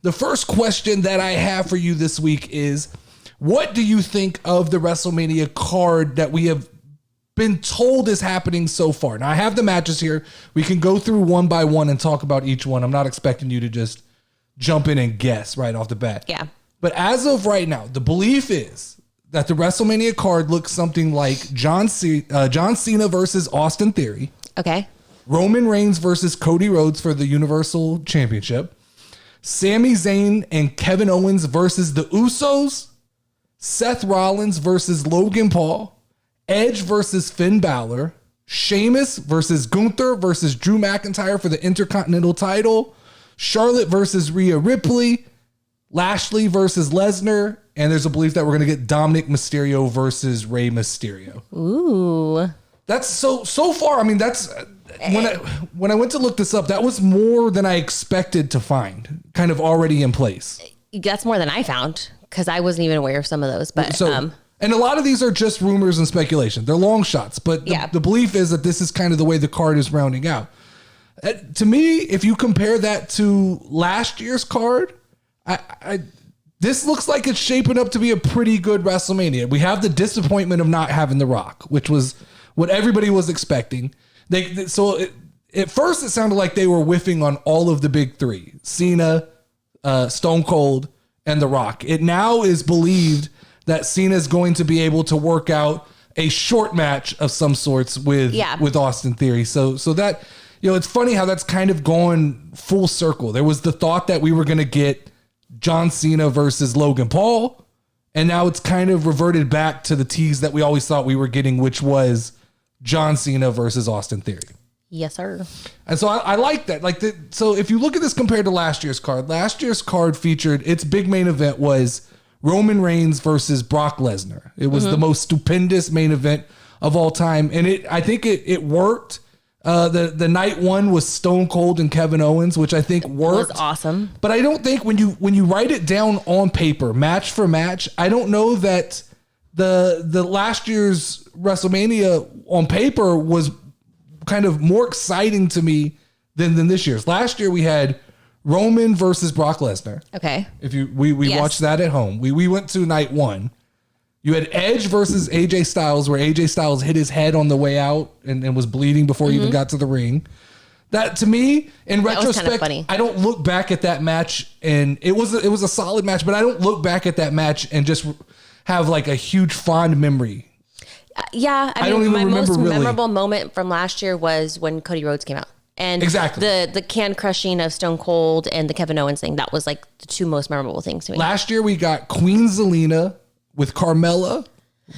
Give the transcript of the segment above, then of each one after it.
The first question that I have for you this week is, what do you think of the WrestleMania card that we have been told is happening so far? Now, I have the matches here. We can go through one by one and talk about each one. I'm not expecting you to just jump in and guess right off the bat. Yeah. But as of right now, the belief is that the WrestleMania card looks something like John Cena versus Austin Theory. Okay. Roman Reigns versus Cody Rhodes for the Universal Championship. Sami Zayn and Kevin Owens versus the Usos. Seth Rollins versus Logan Paul. Edge versus Finn Balor. Sheamus versus Gunther versus Drew McIntyre for the Intercontinental title. Charlotte versus Rhea Ripley. Lashley versus Lesnar. And there's a belief that we're going to get Dominic Mysterio versus Rey Mysterio. Ooh. That's so far. I mean, that's when I went to look this up, that was more than I expected to find kind of already in place. That's more than I found because I wasn't even aware of some of those. But and a lot of these are just rumors and speculation. They're long shots, but the belief is that this is kind of the way the card is rounding out. To me, if you compare that to last year's card, this looks like it's shaping up to be a pretty good WrestleMania. We have the disappointment of not having The Rock, which was what everybody was expecting. At first it sounded like they were whiffing on all of the big three: Cena, Stone Cold, and The Rock. It now is believed that Cena is going to be able to work out a short match of some sorts with Austin Theory. So that, it's funny how that's kind of gone full circle. There was the thought that we were going to get John Cena versus Logan Paul, and now it's kind of reverted back to the tease that we always thought we were getting, which was John Cena versus Austin Theory. Yes, sir. And so I like that. So if you look at this compared to last year's card featured, its big main event was Roman Reigns versus Brock Lesnar. It was the most stupendous main event of all time. And I think it worked. The night one was Stone Cold and Kevin Owens, which I think worked. It was awesome. But I don't think when you write it down on paper, match for match, I don't know that the last year's WrestleMania on paper was kind of more exciting to me than this year's. Last year we had Roman versus Brock Lesnar. Okay. We watched that at home. We went to night one. You had Edge versus AJ Styles, where AJ Styles hit his head on the way out and was bleeding before he even got to the ring. That, to me, in retrospect, I don't look back at that match, and it was a solid match, but I don't look back at that match and just have like a huge fond memory. I mean, my most memorable moment from last year was when Cody Rhodes came out. And exactly the can crushing of Stone Cold and the Kevin Owens thing, that was like the two most memorable things to me. Last year we got Queen Zelina with Carmella,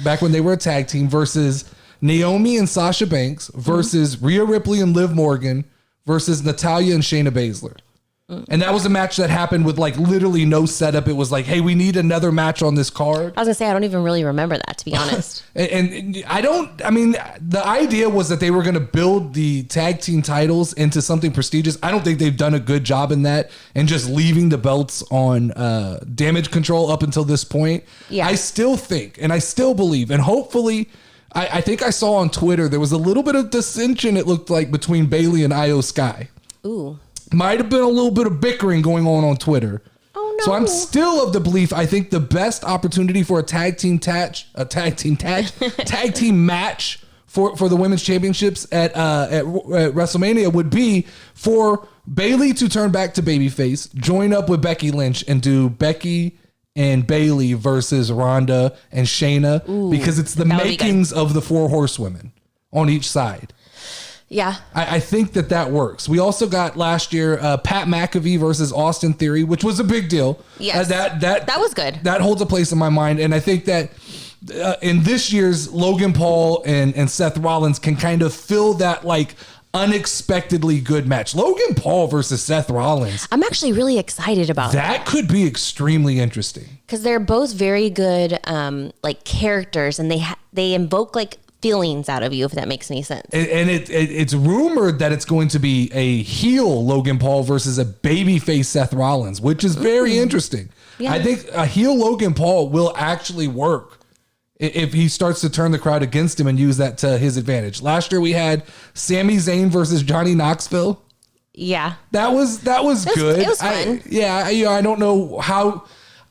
back when they were a tag team, versus Naomi and Sasha Banks versus Rhea Ripley and Liv Morgan versus Natalya and Shayna Baszler. And that was a match that happened with like literally no setup. It was like, hey, we need another match on this card. I was gonna say, I don't even really remember that, to be honest. and the idea was that they were going to build the tag team titles into something prestigious. I don't think they've done a good job in that, and just leaving the belts on Damage Control up until this point. Yeah. I still think, and I still believe, and hopefully, I think I saw on Twitter, there was a little bit of dissension, it looked like, between Bayley and Io Sky. Ooh. Might have been a little bit of bickering going on Twitter. Oh no! So I'm still of the belief. I think the best opportunity for a tag team match for the women's championships at WrestleMania would be for Bayley to turn back to babyface, join up with Becky Lynch, and do Becky and Bayley versus Ronda and Shayna, because it's the makings of the four horsewomen on each side. Yeah. I think that works. We also got last year Pat McAfee versus Austin Theory, which was a big deal. Yes. That was good. That holds a place in my mind. And I think that in this year's Logan Paul and Seth Rollins can kind of fill that like unexpectedly good match. Logan Paul versus Seth Rollins. I'm actually really excited about that. That could be extremely interesting. Because they're both very good like characters, and they invoke like feelings out of you, if that makes any sense. And it's rumored that it's going to be a heel Logan Paul versus a babyface Seth Rollins, which is very interesting. Yeah. I think a heel Logan Paul will actually work if he starts to turn the crowd against him and use that to his advantage. Last year we had Sami Zayn versus Johnny Knoxville. Yeah. That was good. It was fun. I don't know how.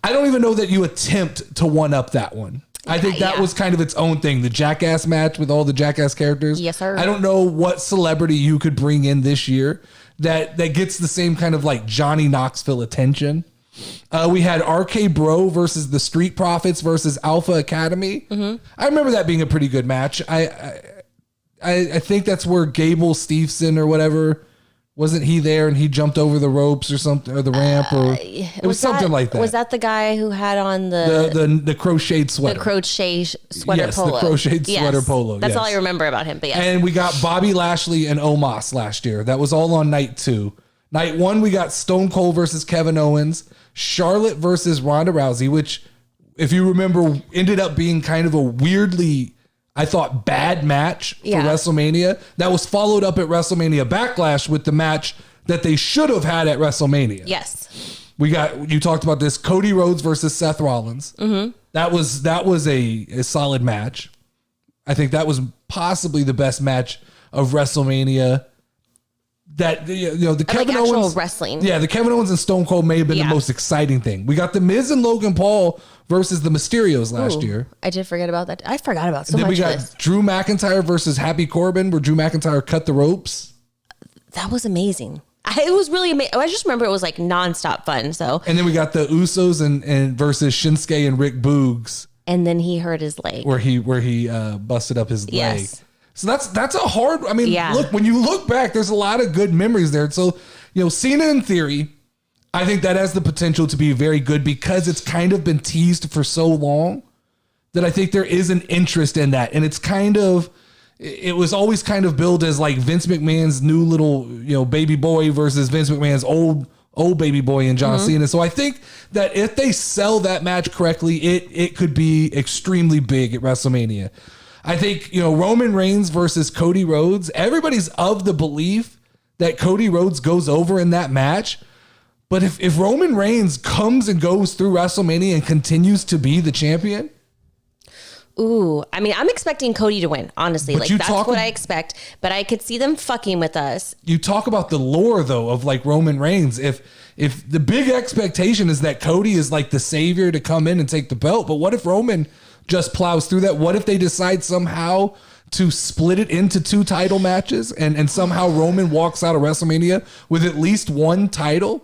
I don't even know that you attempt to one up that one. I think that was kind of its own thing. The Jackass match with all the Jackass characters. Yes, sir. I don't know what celebrity you could bring in this year that gets the same kind of like Johnny Knoxville attention. We had RK Bro versus the Street Profits versus Alpha Academy. Mm-hmm. I remember that being a pretty good match. I think that's where Gable Steveson or whatever, wasn't he there and he jumped over the ropes or something, or the ramp, or it was something like that. Was that the guy who had on the crocheted sweater? The crochet sweater polo. The crocheted sweater polo. That's all I remember about him. But yes. And we got Bobby Lashley and Omos last year. That was all on night 2. Night 1, we got Stone Cold versus Kevin Owens, Charlotte versus Ronda Rousey, which, if you remember, ended up being kind of a weirdly, I thought, bad match for WrestleMania. That was followed up at WrestleMania Backlash with the match that they should have had at WrestleMania. Yes. You talked about this, Cody Rhodes versus Seth Rollins. Mm-hmm. That was a solid match. I think that was possibly the best match of WrestleMania. That the Kevin Owens wrestling. Yeah, the Kevin Owens and Stone Cold may have been the most exciting thing. We got the Miz and Logan Paul versus the Mysterios last year. I did forget about that. I forgot about so then much. We got Drew McIntyre versus Happy Corbin, where Drew McIntyre cut the ropes. That was amazing. It was really amazing. I just remember it was like nonstop fun. So, and then we got the Usos and versus Shinsuke and Rick Boogs. And then he hurt his leg. Where he busted up his leg. So that's a hard. I mean, look, when you look back, there's a lot of good memories there. So, Cena in theory, I think that has the potential to be very good because it's kind of been teased for so long that I think there is an interest in that. And it was always kind of billed as like Vince McMahon's new little, baby boy versus Vince McMahon's old baby boy in John Cena. So I think that if they sell that match correctly, it could be extremely big at WrestleMania. I think, Roman Reigns versus Cody Rhodes, everybody's of the belief that Cody Rhodes goes over in that match. But if Roman Reigns comes and goes through WrestleMania and continues to be the champion. Ooh, I mean, I'm expecting Cody to win, honestly. Like, that's what I expect. But I could see them fucking with us. You talk about the lore, though, of like Roman Reigns. If the big expectation is that Cody is like the savior to come in and take the belt, but what if Roman just plows through that? What if they decide somehow to split it into 2 title matches and somehow Roman walks out of WrestleMania with at least 1 title?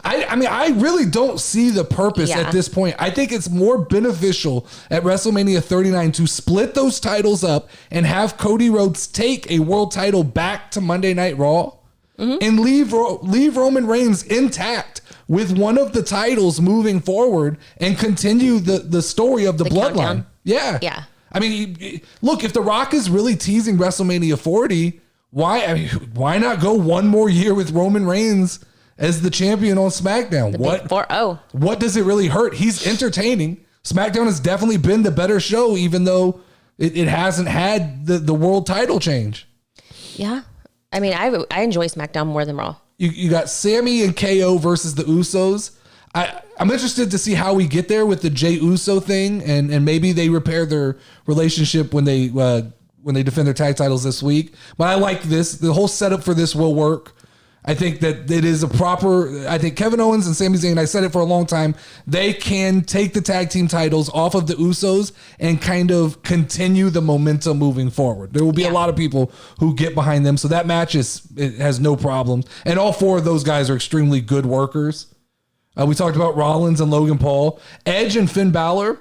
I mean, I really don't see the purpose at this point. I think it's more beneficial at WrestleMania 39 to split those titles up and have Cody Rhodes take a world title back to Monday Night Raw and leave Roman Reigns intact with one of the titles moving forward and continue the story of the bloodline. Countdown. Yeah. I mean, look, if The Rock is really teasing WrestleMania 40, why not go one more year with Roman Reigns as the champion on SmackDown? What does it really hurt? He's entertaining. SmackDown has definitely been the better show, even though it hasn't had the world title change. Yeah. I mean, I enjoy SmackDown more than Raw. You got Sammy and KO versus the Usos. I'm interested to see how we get there with the Jey Uso thing, and maybe they repair their relationship when they defend their tag titles this week. But I like this. The whole setup for this will work. I think that it is I think Kevin Owens and Sami Zayn, I said it for a long time, they can take the tag team titles off of the Usos and kind of continue the momentum moving forward. There will be a lot of people who get behind them. So that match it has no problems. And all 4 of those guys are extremely good workers. We talked about Rollins and Logan Paul. Edge and Finn Balor,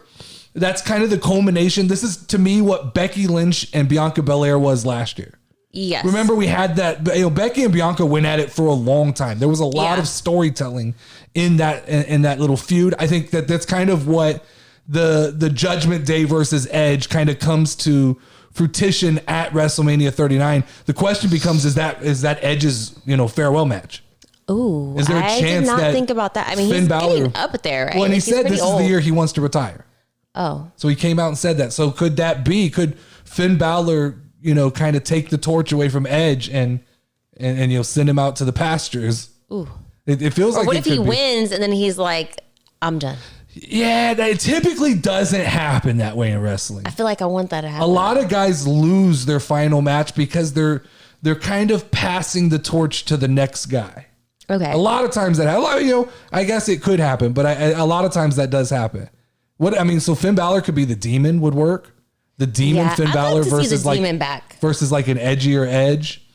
that's kind of the culmination. This is, to me, what Becky Lynch and Bianca Belair was last year. Yes. Remember, we had that, Becky and Bianca went at it for a long time. There was a lot of storytelling in that little feud. I think that's kind of what the Judgment Day versus Edge kind of comes to fruition at WrestleMania 39. The question becomes, is that Edge's, farewell match? Ooh, is there a chance I did not think about that. I mean, he's getting up there, right? Well, and he said this is the year he wants to retire. Oh. So he came out and said that. So could Finn Balor, kind of take the torch away from Edge and send him out to the pastures? Ooh. It feels like what if he wins and then he's like, I'm done? Yeah, it typically doesn't happen that way in wrestling. I feel like I want that to happen. A lot of guys lose their final match because they're they're kind of passing the torch to the next guy. Okay. A lot of times that, I guess it could happen, but a lot of times that does happen. So Finn Balor could be the Demon would work. The Demon Finn Balor versus like an edgier Edge.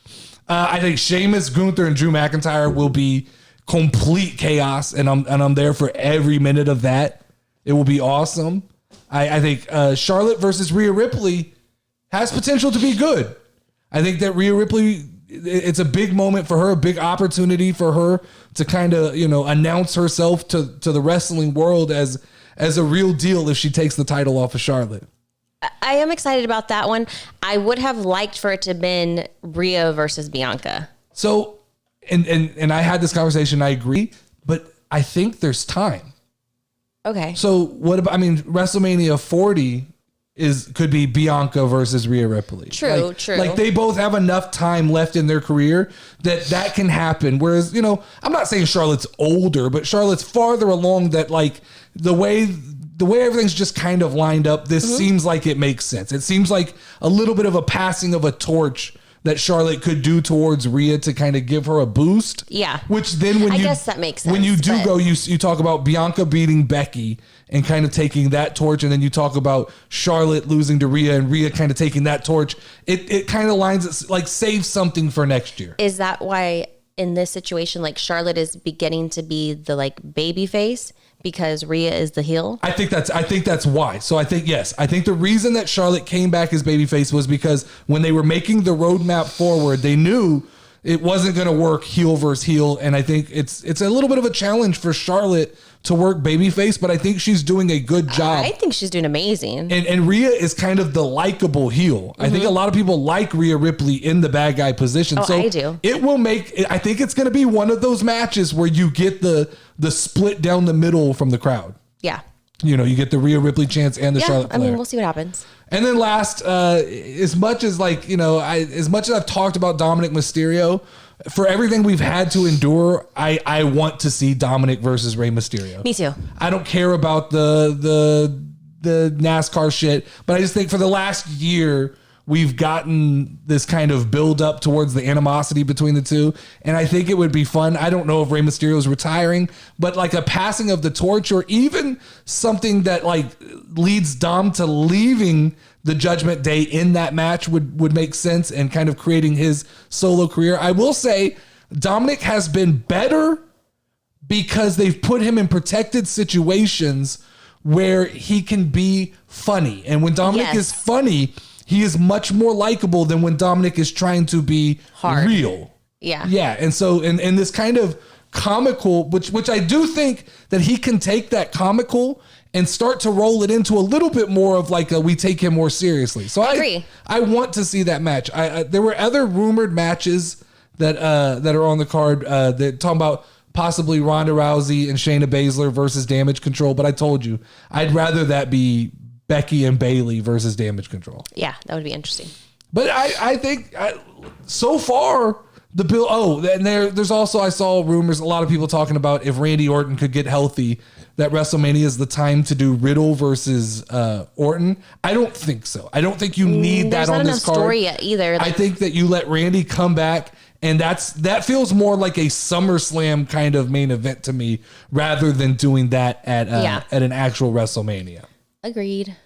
I think Sheamus, Gunther, and Drew McIntyre will be complete chaos, and I'm there for every minute of that. It will be awesome. I think Charlotte versus Rhea Ripley has potential to be good. I think that Rhea Ripley, it's a big moment for her, a big opportunity for her to kind of, announce herself to the wrestling world as a real deal if she takes the title off of Charlotte. I am excited about that one. I would have liked for it to have been Rhea versus Bianca. So, and I had this conversation, I agree, but I think there's time. Okay. So what about, WrestleMania 40 could be Bianca versus Rhea Ripley. True. Like they both have enough time left in their career that can happen. Whereas, I'm not saying Charlotte's older, but Charlotte's farther along that like the way everything's just kind of lined up, this seems like it makes sense. It seems like a little bit of a passing of a torch that Charlotte could do towards Rhea to kind of give her a boost. Yeah. Which then I guess that makes sense. When you do go, you talk about Bianca beating Becky and kind of taking that torch. And then you talk about Charlotte losing to Rhea and Rhea kind of taking that torch. It kind of lines it, like save something for next year. Is that why in this situation, like Charlotte is beginning to be the like baby face because Rhea is the heel? I think that's why. So I think, yes, I think the reason that Charlotte came back as babyface was because when they were making the roadmap forward, they knew it wasn't going to work heel versus heel. And I think it's a little bit of a challenge for Charlotte to work babyface, but I think she's doing a good job. I think she's doing amazing. And Rhea is kind of the likable heel. I think a lot of people like Rhea Ripley in the bad guy position. Oh, so I do. It will I think it's going to be one of those matches where you get the split down the middle from the crowd. Yeah. You get the Rhea Ripley chance and the Charlotte Flair. We'll see what happens. And then last, as much as I've talked about Dominic Mysterio, for everything we've had to endure, I want to see Dominic versus Rey Mysterio. Me too. I don't care about the NASCAR shit, but I just think for the last year, we've gotten this kind of build up towards the animosity between the two. And I think it would be fun. I don't know if Rey Mysterio is retiring, but like a passing of the torch or even something that like leads Dom to leaving the Judgment Day in that match would make sense and kind of creating his solo career. I will say Dominic has been better because they've put him in protected situations where he can be funny. And when Dominic is funny, he is much more likable than when Dominic is trying to be real. Yeah. Yeah. And so in this kind of comical, which I do think that he can take that comical and start to roll it into a little bit more of like we take him more seriously. So I agree. I want to see that match. There were other rumored matches that are on the card that talking about possibly Ronda Rousey and Shayna Baszler versus Damage Control. But I told you, I'd rather that be Becky and Bayley versus Damage Control. Yeah, that would be interesting. But I think so far the bill. Oh, and there's also, I saw rumors, a lot of people talking about if Randy Orton could get healthy, that WrestleMania is the time to do Riddle versus Orton. I don't think so. I don't think you need that on this card. There's not enough story yet either. I think that you let Randy come back, and that feels more like a SummerSlam kind of main event to me, rather than doing that at an actual WrestleMania. Agreed.